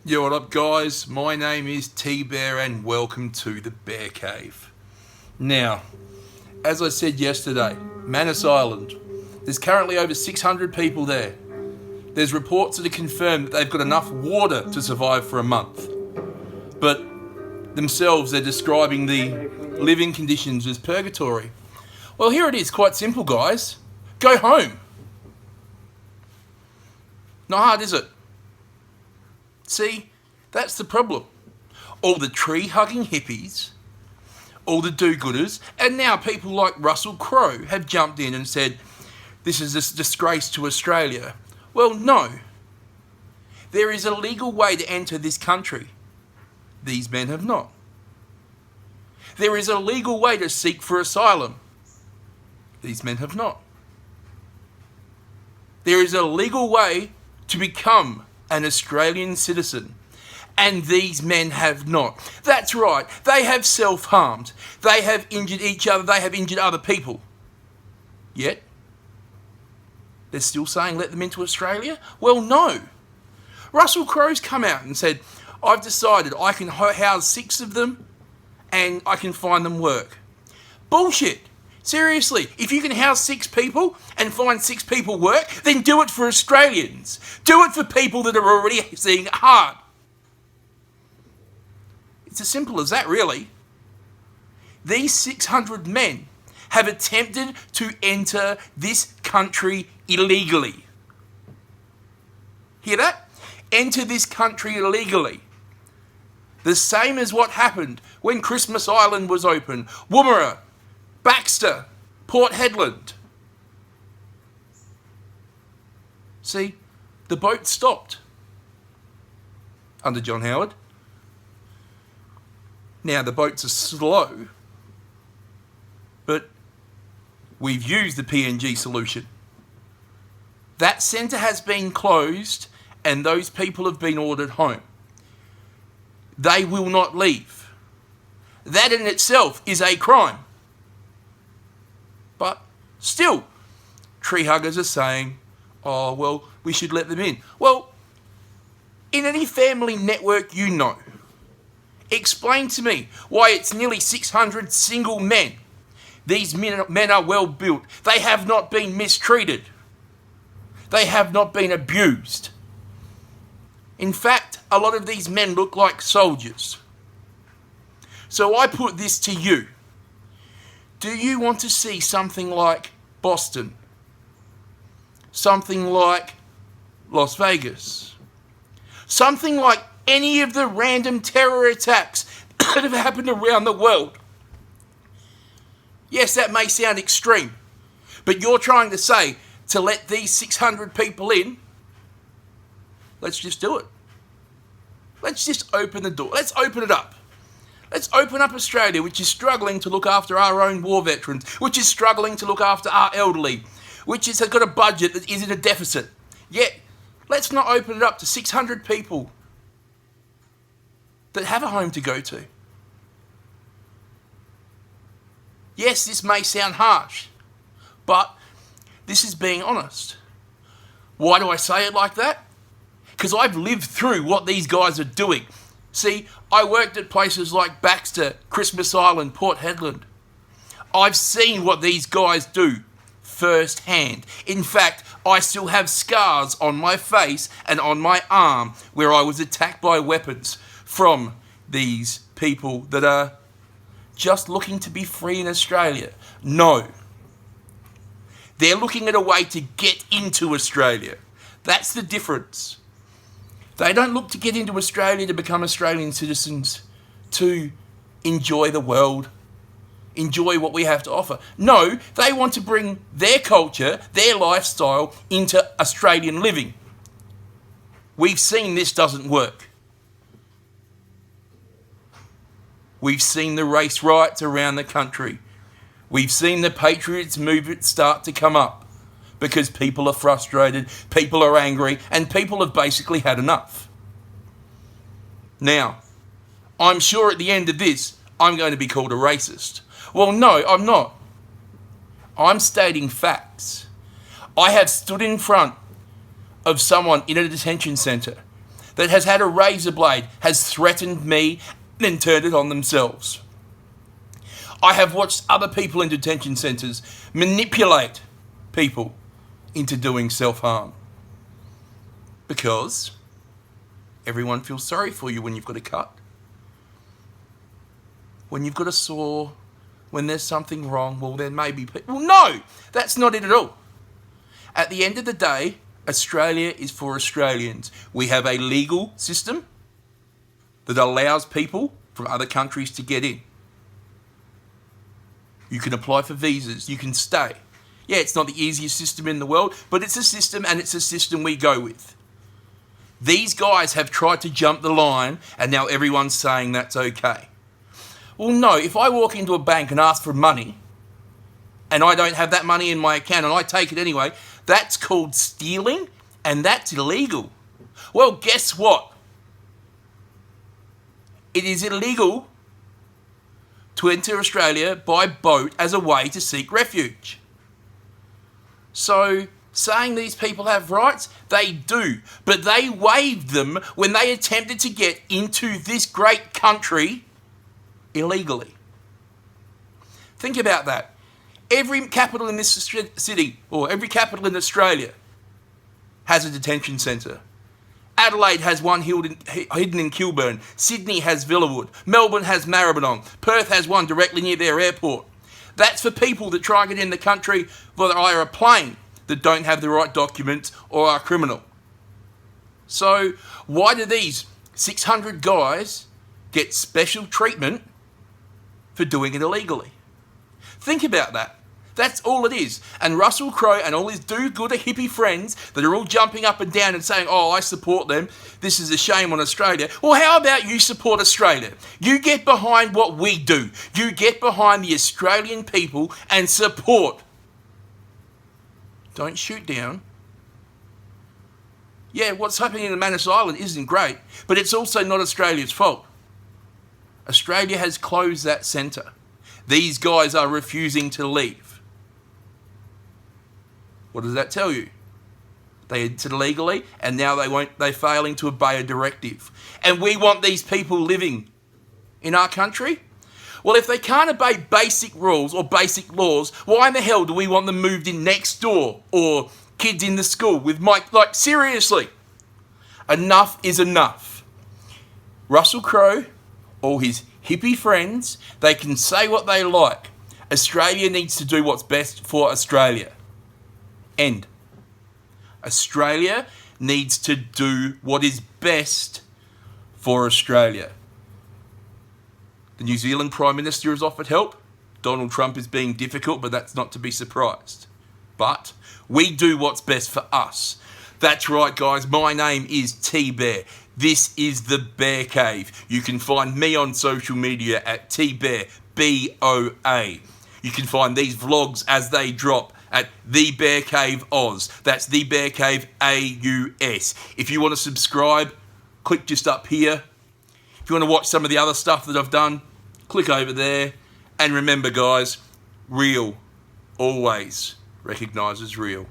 Yo, what up, guys? My name is T-Bear and welcome to the Bear Cave. Now, as I said yesterday, Manus Island. There's currently over 600 people there. There's reports that are confirmed that they've got enough water to survive for a month. But themselves, they're describing the living conditions as purgatory. Well, here it is, quite simple, guys. Go home. Not hard, is it? See, that's the problem. All the tree-hugging hippies, all the do-gooders, and now people like Russell Crowe have jumped in and said, this is a disgrace to Australia. Well, no. There is a legal way to enter this country. These men have not. There is a legal way to seek for asylum. These men have not. There is a legal way to become an Australian citizen, and these men have not. That's right, they have self-harmed. They have injured each other, they have injured other people. Yet, they're still saying let them into Australia? Well, no. Russell Crowe's come out and said, I've decided I can house 6 of them and I can find them work. Bullshit. Seriously, if you can house 6 people and find 6 people work, then do it for Australians. Do it for people that are already seeing it hard. It's as simple as that, really. These 600 men have attempted to enter this country illegally. Hear that? Enter this country illegally. The same as what happened when Christmas Island was open. Woomera, Baxter, Port Hedland. See, the boat stopped under John Howard. Now the boats are slow, but we've used the PNG solution. That centre has been closed and those people have been ordered home. They will not leave. That in itself is a crime. But still, tree huggers are saying, oh, well, we should let them in. Well, in any family network you know, explain to me why it's nearly 600 single men. These men are well built. They have not been mistreated. They have not been abused. In fact, a lot of these men look like soldiers. So I put this to you. Do you want to see something like Boston? Something like Las Vegas? Something like any of the random terror attacks that have happened around the world? Yes, that may sound extreme, but you're trying to say to let these 600 people in, let's just do it. Let's just open the door. Let's open it up. Let's open up Australia, which is struggling to look after our own war veterans, which is struggling to look after our elderly, which has got a budget that is in a deficit. Yet, let's not open it up to 600 people that have a home to go to. Yes, this may sound harsh, but this is being honest. Why do I say it like that? Because I've lived through what these guys are doing. See, I worked at places like Baxter, Christmas Island, Port Hedland. I've seen what these guys do firsthand. In fact, I still have scars on my face and on my arm where I was attacked by weapons from these people that are just looking to be free in Australia. No. They're looking at a way to get into Australia. That's the difference. They don't look to get into Australia to become Australian citizens, to enjoy the world, enjoy what we have to offer. No, they want to bring their culture, their lifestyle into Australian living. We've seen this doesn't work. We've seen the race riots around the country. We've seen the Patriots movement start to come up because people are frustrated, people are angry, and people have basically had enough. Now, I'm sure at the end of this, I'm going to be called a racist. Well, no, I'm not. I'm stating facts. I have stood in front of someone in a detention centre that has had a razor blade has threatened me and then turned it on themselves. I have watched other people in detention centres manipulate people into doing self-harm. Because everyone feels sorry for you when you've got a cut, when you've got a sore, when there's something wrong. Well, there may be people. Well, no, that's not it at all. At the end of the day, Australia is for Australians. We have a legal system that allows people from other countries to get in. You can apply for visas. You can stay. Yeah, it's not the easiest system in the world, but it's a system, and it's a system we go with. These guys have tried to jump the line, and now everyone's saying that's okay. Well, no, if I walk into a bank and ask for money, and I don't have that money in my account, and I take it anyway, that's called stealing, and that's illegal. Well, guess what? It is illegal to enter Australia by boat as a way to seek refuge. So, saying these people have rights, they do. But they waived them when they attempted to get into this great country illegally. Think about that. Every capital in this city, or every capital in Australia, has a detention centre. Adelaide has one hidden in Kilburn. Sydney has Villawood. Melbourne has Maribyrnong. Perth has one directly near their airport. That's for people that try and get in the country via a plane that don't have the right documents or are criminal. So why do these 600 guys get special treatment for doing it illegally? Think about that. That's all it is. And Russell Crowe and all his do-gooder hippie friends that are all jumping up and down and saying, oh, I support them, this is a shame on Australia. Well, how about you support Australia? You get behind what we do. You get behind the Australian people and support. Don't shoot down. Yeah, what's happening in Manus Island isn't great, but it's also not Australia's fault. Australia has closed that centre. These guys are refusing to leave. What does that tell you? They entered illegally, and now they're failing to obey a directive. And we want these people living in our country? Well, if they can't obey basic rules or basic laws, why in the hell do we want them moved in next door or kids in the school with Mike? Like, seriously, enough is enough. Russell Crowe, all his hippie friends, they can say what they like. Australia needs to do what's best for Australia. End. Australia needs to do what is best for Australia. The New Zealand Prime Minister has offered help. Donald Trump is being difficult, but that's not to be surprised. But we do what's best for us. That's right, guys. My name is T-Bear. This is the Bear Cave. You can find me on social media at T-Bear, B-O-A. You can find these vlogs as they drop at The Bear Cave Oz. That's The Bear Cave A-U-S. If you want to subscribe, click just up here. If you want to watch some of the other stuff that I've done, click over there. And remember, guys, real always recognises real.